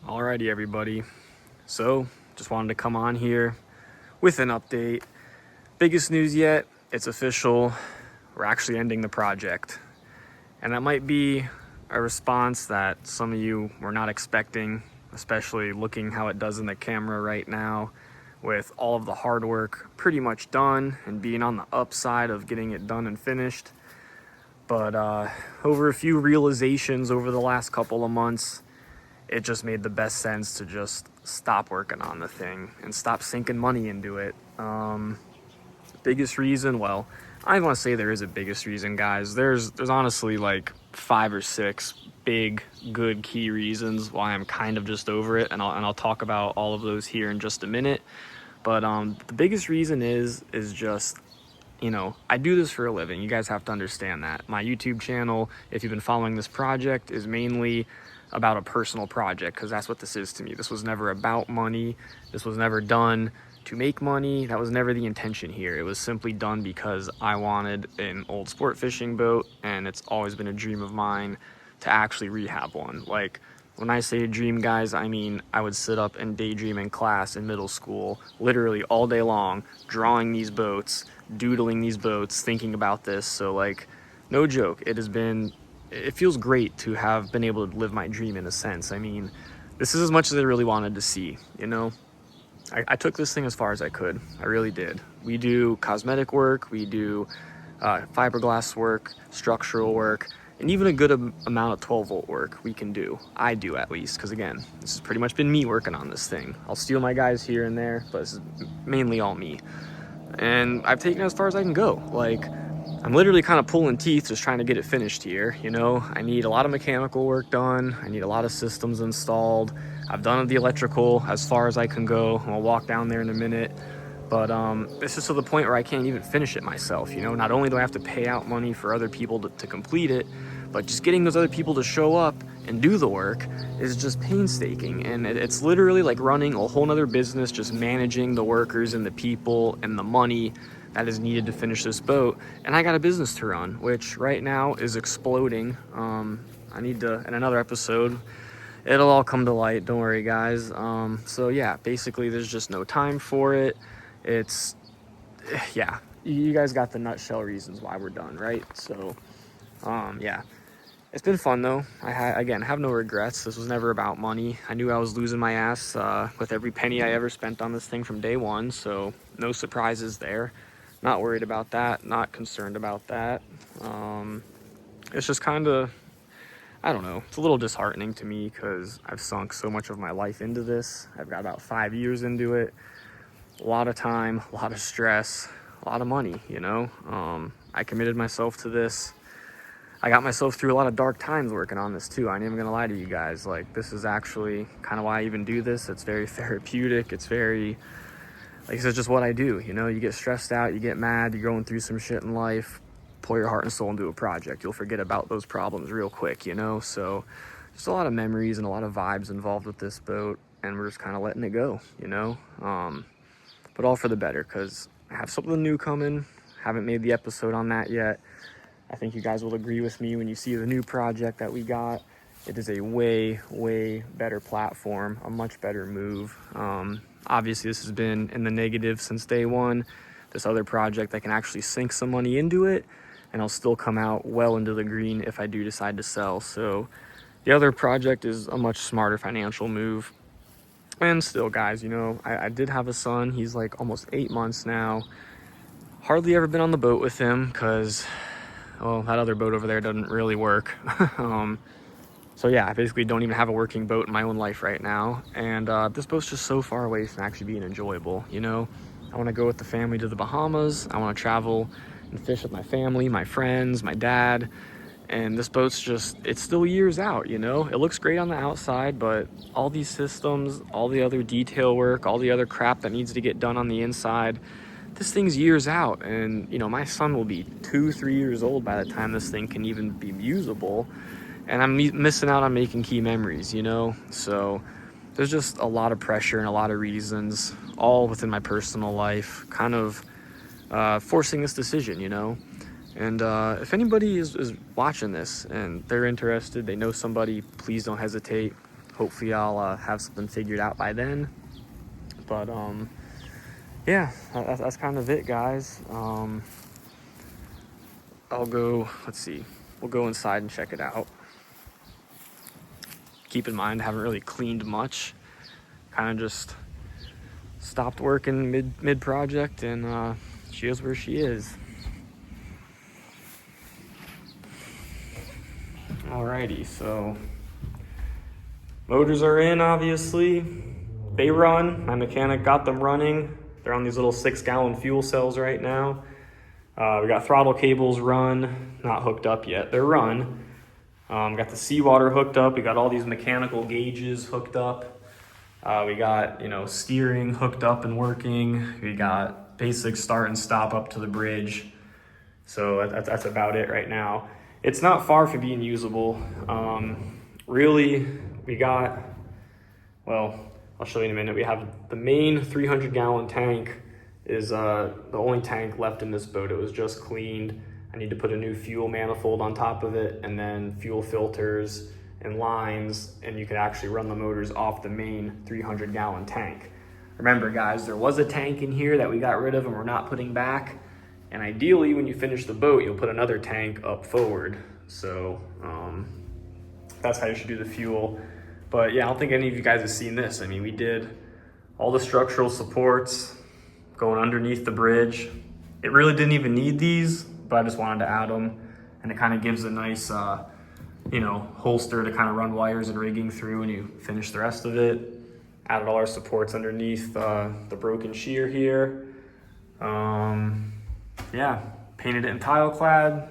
Alrighty, everybody. So, just wanted to come on here with an update. Biggest news yet, it's official. We're actually ending the project. And that might be a response that some of you were not expecting, especially looking how it does in the camera right now, with all of the hard work pretty much done and being on the upside of getting it done and finished. But over a few realizations over the last couple of months, it just made the best sense to just stop working on the thing and stop sinking money into it. Biggest reason, well, I want to say there is a biggest reason, guys. There's honestly like 5 or 6 big, good key reasons why I'm kind of just over it, and I'll talk about all of those here in just a minute. But the biggest reason is just, I do this for a living. You guys have to understand that. My YouTube channel, if you've been following this project, is mainly about a personal project, because that's what this is to me. This was never about money. This was never done to make money. That was never the intention here. It was simply done because I wanted an old sport fishing boat, and it's always been a dream of mine to actually rehab one. Like, when I say dream, guys, I mean I would sit up and daydream in class in middle school, literally all day long, drawing these boats, doodling these boats, thinking about this. So, like, no joke, it feels great to have been able to live my dream in a sense. I mean, this is as much as I really wanted to see, I took this thing as far as I could. I really did. We do cosmetic work, we do fiberglass work, structural work, and even a good amount of 12-volt work we can do. I do, at least, because again, this has pretty much been me working on this thing. I'll steal my guys here and there, but this is mainly all me. And I've taken it as far as I can go. Like, I'm literally kind of pulling teeth just trying to get it finished here, I need a lot of mechanical work done. I need a lot of systems installed. I've done the electrical as far as I can go. I'll walk down there in a minute. But this is to the point where I can't even finish it myself, Not only do I have to pay out money for other people to complete it, but just getting those other people to show up and do the work is just painstaking. And it's literally like running a whole nother business, just managing the workers and the people and the money that is needed to finish this boat. And I got a business to run, which right now is exploding. I need to, in another episode, it'll all come to light, don't worry, guys. So yeah, basically there's just no time for it. Yeah, you guys got the nutshell reasons why we're done, right? So yeah, it's been fun though. Again, have no regrets. This was never about money. I knew I was losing my ass with every penny I ever spent on this thing from day one, so no surprises there. Not worried about that, not concerned about that. It's just kind of, I don't know, it's a little disheartening to me because I've sunk so much of my life into this. I've got about 5 years into it. A lot of time, a lot of stress, a lot of money, I committed myself to this. I got myself through a lot of dark times working on this too. I ain't even gonna lie to you guys. Like, this is actually kind of why I even do this. It's very therapeutic. It's very, like I said, just what I do. You get stressed out, you get mad, you're going through some shit in life, pour your heart and soul into a project. You'll forget about those problems real quick, So just a lot of memories and a lot of vibes involved with this boat, and we're just kind of letting it go, But all for the better, because I have something new coming. Haven't made the episode on that yet. I think you guys will agree with me when you see the new project that we got. It is a way better platform, a much better move. Obviously, this has been in the negative since day one. This other project, I can actually sink some money into it, and I'll still come out well into the green if I do decide to sell. So the other project is a much smarter financial move. And still, guys, I did have a son. He's like almost 8 months now. Hardly ever been on the boat with him because, well, that other boat over there doesn't really work. So yeah, I basically don't even have a working boat in my own life right now. And this boat's just so far away from actually being enjoyable, I want to go with the family to the Bahamas. I want to travel and fish with my family, my friends, my dad. And this boat's just, it's still years out, It looks great on the outside, but all these systems, all the other detail work, all the other crap that needs to get done on the inside, this thing's years out. And, my son will be 2-3 years old by the time this thing can even be usable. And I'm missing out on making key memories, So there's just a lot of pressure and a lot of reasons, all within my personal life, kind of forcing this decision, And if anybody is watching this and they're interested, they know somebody, please don't hesitate. hopefully I'll have something figured out by then. But yeah, that's kind of it, guys. I'll go, let's see, we'll go inside and check it out. Keep in mind, I haven't really cleaned much. Kind of just stopped working mid project, and she is where she is. Alrighty, so motors are in, obviously. They run. My mechanic got them running. They're on these little 6-gallon fuel cells right now. We got throttle cables run, not hooked up yet. They're run. Got the seawater hooked up. We got all these mechanical gauges hooked up. We got, steering hooked up and working. We got basic start and stop up to the bridge. So that's about it right now. It's not far from being usable. Really, we got, well, I'll show you in a minute. We have the main 300-gallon tank is the only tank left in this boat. It was just cleaned. I need to put a new fuel manifold on top of it, and then fuel filters and lines, and you can actually run the motors off the main 300-gallon tank. Remember, guys, there was a tank in here that we got rid of and we're not putting back. And ideally, when you finish the boat, you'll put another tank up forward. So that's how you should do the fuel. But yeah, I don't think any of you guys have seen this. I mean, we did all the structural supports going underneath the bridge. It really didn't even need these, but I just wanted to add them. And it kind of gives a nice, holster to kind of run wires and rigging through when you finish the rest of it. Added all our supports underneath the broken shear here. Yeah, painted it in tile clad,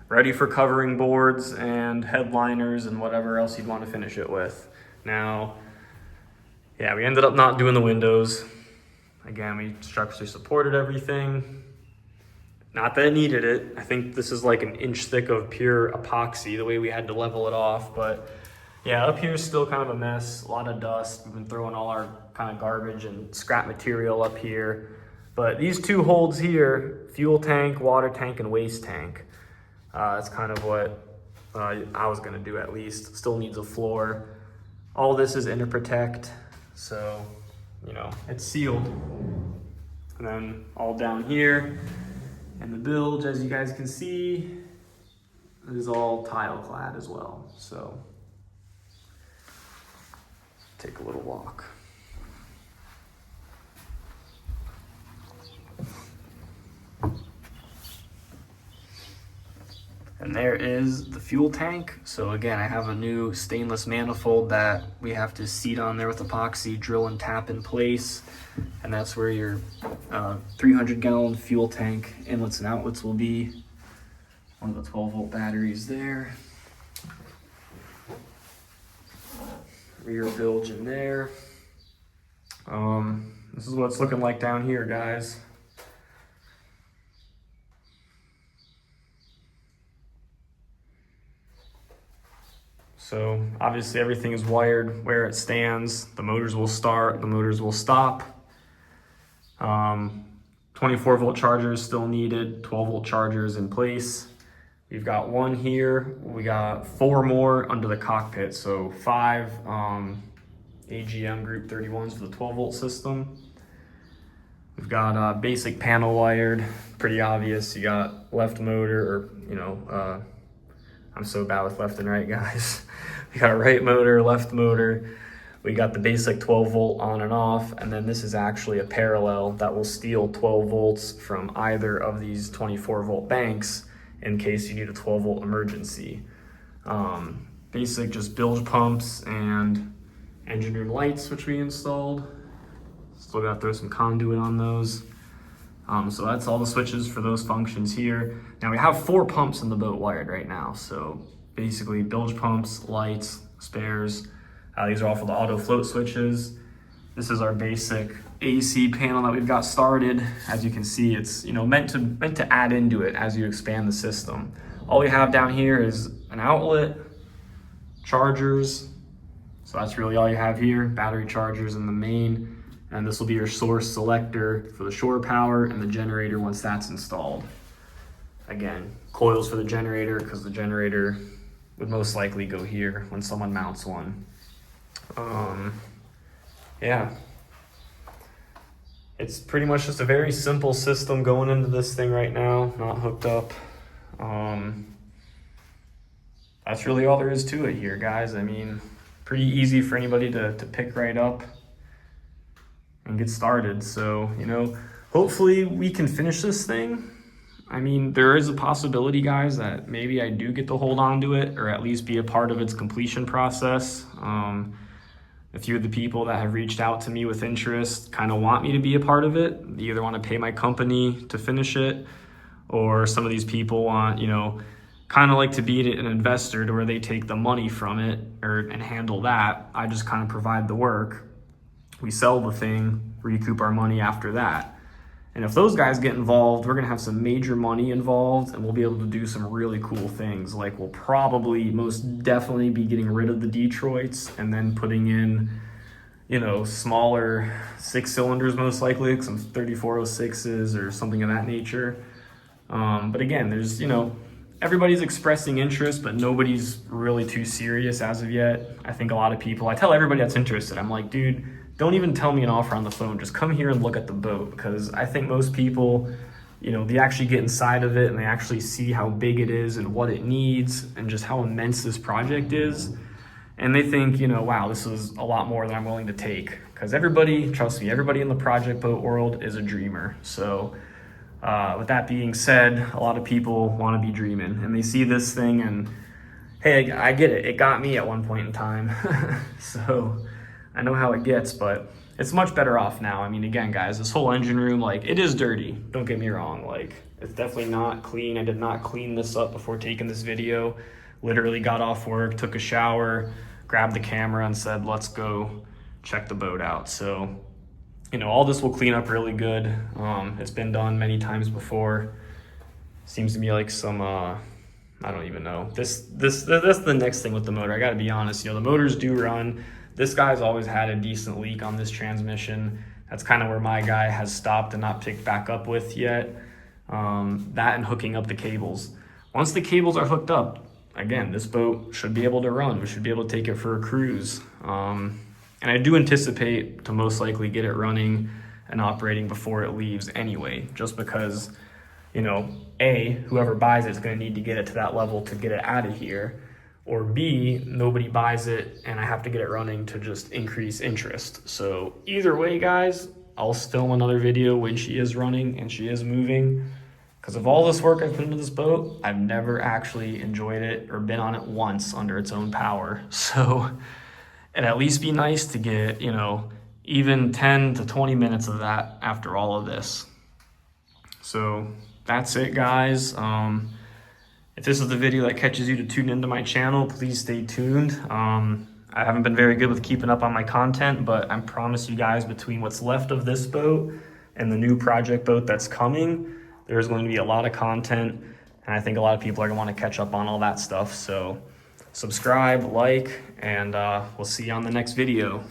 ready for covering boards and headliners and whatever else you'd want to finish it with. Now, yeah, we ended up not doing the windows. Again, we structurally supported everything. Not that it needed it. I think this is like an inch thick of pure epoxy, the way we had to level it off. But yeah, up here is still kind of a mess, a lot of dust. We've been throwing all our kind of garbage and scrap material up here. But these two holds here, fuel tank, water tank, and waste tank. That's kind of what I was gonna do at least. Still needs a floor. All this is Interprotect, so, it's sealed. And then all down here, and the bilge, as you guys can see, is all tile clad as well. So, take a little walk. And there is the fuel tank. So again, I have a new stainless manifold that we have to seat on there with epoxy, drill and tap in place. And that's where your 300-gallon fuel tank inlets and outlets will be. One of the 12-volt batteries there. Rear bilge in there. This is what it's looking like down here, guys. So obviously everything is wired where it stands. The motors will start, the motors will stop. 24-volt chargers still needed, 12-volt chargers in place. We've got one here. We got 4 more under the cockpit. So 5 AGM Group 31s for the 12-volt system. We've got basic panel wired, pretty obvious. You got left motor, or I'm so bad with left and right, guys. We got right motor, left motor. We got the basic 12-volt on and off, and then this is actually a parallel that will steal 12 volts from either of these 24-volt banks in case you need a 12-volt emergency. Basic just bilge pumps and engine room lights, which we installed. Still got to throw some conduit on those. So that's all the switches for those functions here. Now we have 4 pumps in the boat wired right now. So basically bilge pumps, lights, spares. These are all for the auto float switches. This is our basic AC panel that we've got started. As you can see, it's meant to add into it as you expand the system. All we have down here is an outlet, chargers. So that's really all you have here, battery chargers in the main. And this will be your source selector for the shore power and the generator once that's installed. Again, coils for the generator because the generator would most likely go here when someone mounts one. Yeah. It's pretty much just a very simple system going into this thing right now, not hooked up. That's really all there is to it here, guys. I mean, pretty easy for anybody to pick right up and get started. So, you know, hopefully we can finish this thing. I mean, there is a possibility, guys, that maybe I do get to hold on to it or at least be a part of its completion process. A few of the people that have reached out to me with interest kind of want me to be a part of it. They either want to pay my company to finish it, or some of these people want, you know, kind of like to be an investor to where they take the money from it and handle that. I just kind of provide the work. We sell the thing, recoup our money after that. And if those guys get involved, we're going to have some major money involved, and we'll be able to do some really cool things. Like, we'll probably most definitely be getting rid of the Detroits and then putting in, you know, smaller 6-cylinders, most likely, some 3406s or something of that nature. But again, there's, you know, everybody's expressing interest, but nobody's really too serious as of yet. I think a lot of people, I tell everybody that's interested, I'm like, dude, don't even tell me an offer on the phone. Just come here and look at the boat, because I think most people, you know, they actually get inside of it and they actually see how big it is and what it needs and just how immense this project is. And they think, you know, wow, this is a lot more than I'm willing to take. Because everybody, trust me, everybody in the project boat world is a dreamer. So with that being said, a lot of people want to be dreaming and they see this thing and, hey, I get it. It got me at one point in time. So I know how it gets, but it's much better off now. I mean, again, guys, this whole engine room, like, it is dirty. Don't get me wrong. Like, it's definitely not clean. I did not clean this up before taking this video. Literally got off work, took a shower, grabbed the camera and said, let's go check the boat out. So, you know, all this will clean up really good. It's been done many times before. Seems to be like some, I don't even know. That's the next thing with the motor. I gotta be honest, you know, the motors do run. This guy's always had a decent leak on this transmission. That's kind of where my guy has stopped and not picked back up with yet. That and hooking up the cables. Once the cables are hooked up, again, this boat should be able to run. We should be able to take it for a cruise. And I do anticipate to most likely get it running and operating before it leaves anyway, just because, you know, A, whoever buys it is going to need to get it to that level to get it out of here. Or B, nobody buys it and I have to get it running to just increase interest. So either way, guys, I'll film another video when she is running and she is moving. Because of all this work I've put into this boat, I've never actually enjoyed it or been on it once under its own power. So it'd at least be nice to get, you know, even 10 to 20 minutes of that after all of this. So that's it, guys. If this is the video that catches you to tune into my channel, please stay tuned. I haven't been very good with keeping up on my content, but I promise you guys, between what's left of this boat and the new project boat that's coming, there's going to be a lot of content, and I think a lot of people are going to want to catch up on all that stuff. So subscribe, like, and we'll see you on the next video.